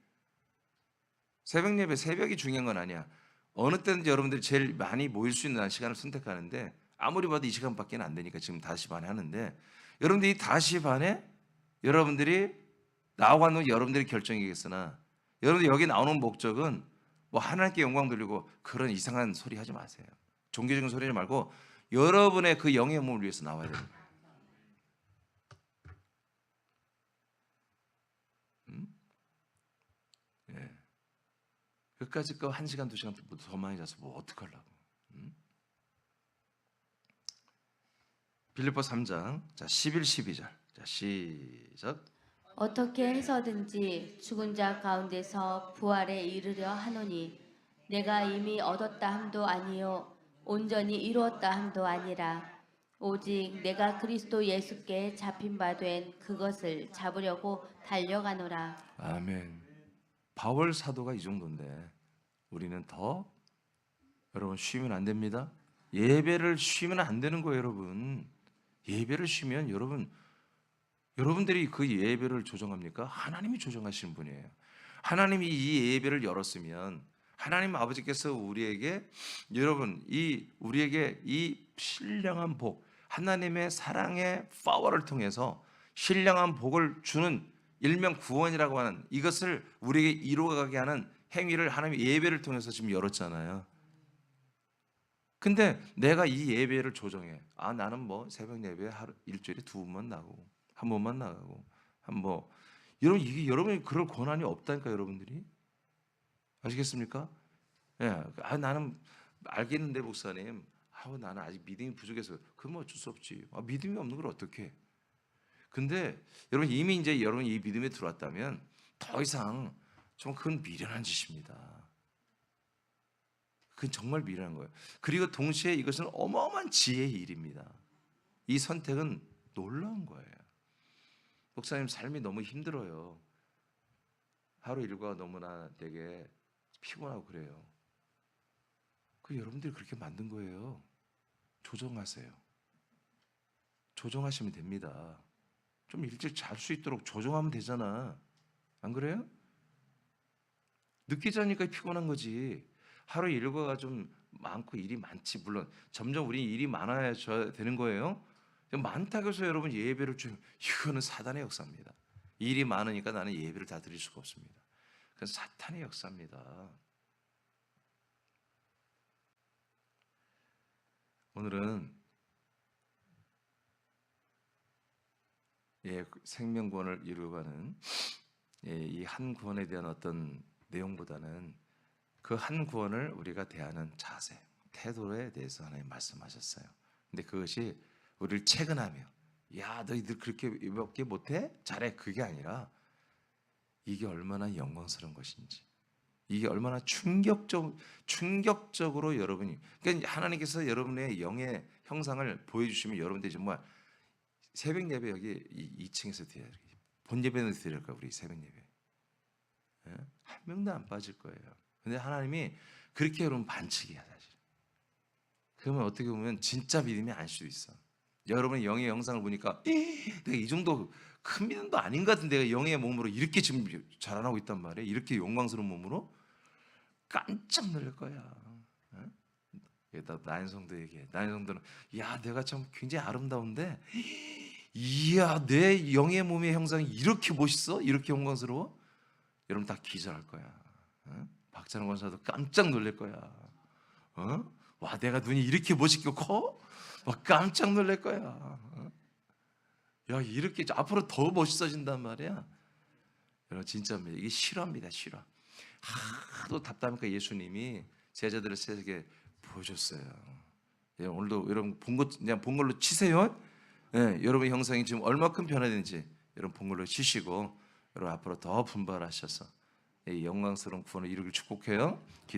새벽 예배 새벽이 중요한 건 아니야. 어느 때든지 여러분들이 제일 많이 모일 수 있는 시간을 선택하는데 아무리 봐도 이 시간밖에 안 되니까 지금 5시 반에 하는데 여러분들이 이 5시 반에 여러분들이 나오고 하는 건 여러분들의 결정이겠으나 여러분들 여기 나오는 목적은 뭐 하나님께 영광 돌리고 그런 이상한 소리 하지 마세요. 종교적인 소리 말고 여러분의 그 영의 몸을 위해서 나와야 됩니다. 그까짓 거 1시간 2시간 더 많이 자서 뭐 어떡하려고. 빌립보 3장 자 11, 12절 자 시작. 어떻게 해서든지 죽은 자 가운데서 부활에 이르려 하노니 내가 이미 얻었다 함도 아니요 온전히 이루었다 함도 아니라 오직 내가 그리스도 예수께 잡힌 바 된 그것을 잡으려고 달려가노라. 아멘. 바울 사도가 이 정도인데 우리는 더 여러분 쉬면 안 됩니다. 예배를 쉬면 안 되는 거예요, 여러분. 예배를 쉬면 여러분들이 그 예배를 조정합니까? 하나님이 조정하시는 분이에요. 하나님이 이 예배를 열었으면 하나님 아버지께서 우리에게 우리에게 이 신령한 복, 하나님의 사랑의 파워를 통해서 신령한 복을 주는 일명 구원이라고 하는 이것을 우리에게 이루어가게 하는 행위를 하나님의 예배를 통해서 지금 열었잖아요. 근데 내가 이 예배를 조정해. 아, 나는 뭐 새벽 예배 하루 일주일에 2번만 나가고 한 번만 나가고 한 뭐 여러분, 이게 여러분이 그럴 권한이 없다니까 여러분들이. 아시겠습니까? 예. 아, 나는 알겠는데 목사님. 아우, 나는 아직 믿음이 부족해서. 그건 어쩔 수 없지. 아, 믿음이 없는 걸 어떻게 해? 근데 여러분, 이미 이제 여러분 이 믿음에 들어왔다면 더 이상 좀 그건 미련한 짓입니다. 그건 정말 미련한 거예요. 그리고 동시에 이것은 어마어마한 지혜의 일입니다. 이 선택은 놀라운 거예요. 목사님, 삶이 너무 힘들어요. 하루 일과가 너무나 되게 피곤하고 그래요. 그 여러분들이 그렇게 만든 거예요. 조정하세요. 조정하시면 됩니다. 좀 일찍 잘 수 있도록 조정하면 되잖아. 안 그래요? 늦게 자니까 피곤한 거지. 하루 일과가 좀 많고 일이 많지. 물론 점점 우리 일이 많아야 되는 거예요. 많다고 해서 여러분 예배를 좀, 이거는 사단의 역사입니다. 일이 많으니까 나는 예배를 다 드릴 수가 없습니다. 그건 사탄의 역사입니다. 오늘은 생명구원을 이루어가는 이 한 구원에 대한 어떤 내용보다는 그 한 구원을 우리가 대하는 자세, 태도에 대해서 하나님 말씀하셨어요. 근데 그것이 우리를 체근하며, 야, 너희들 그렇게밖에 못해? 잘해. 그게 아니라 이게 얼마나 영광스러운 것인지, 이게 얼마나 충격적으로 여러분이, 그러니까 하나님께서 여러분의 영의 형상을 보여주시면 여러분들이 정말 새벽 예배 여기 2층에서 드려야 돼요. 본 예배는 드릴 거야, 우리 새벽 예배. 한 명도 안 빠질 거예요. 근데 하나님이 그렇게 여러분 반칙이야, 사실. 그러면 어떻게 보면 진짜 믿음이 아닐 수도 있어. 여러분의 영의 형상을 보니까 내가 이 정도 큰 믿음도 아닌 것 같은데 내가 영의 몸으로 이렇게 지금 자라나고 있단 말이에요. 이렇게 영광스러운 몸으로 깜짝 놀랄 거야. 나인 성도에게, 나인 성도는, 야, 내가 참 굉장히 아름다운데, 이야, 내 영의 몸의 형상이 이렇게 멋있어? 이렇게 영광스러워? 여러분 다 기절할 거야. 박찬호 권사도 깜짝 놀랄 거야. 와, 내가 눈이 이렇게 멋있게 커? 막 깜짝 놀랄 거야. 야, 이렇게 앞으로 더 멋있어진단 말이야. 여러분, 진짜입니다. 이게 실화입니다, 실화. 하도 답답하니까 예수님이 제자들을 세게 보여줬어요. 오늘도 여러분 그냥 본 걸로 치세요. 여러분 형상이 지금 얼마큼 변화되는지 여러분 본 걸로 치시고, 여러분 앞으로 더 분발하셔서 이 영광스러운 구원을 이루길 축복해요.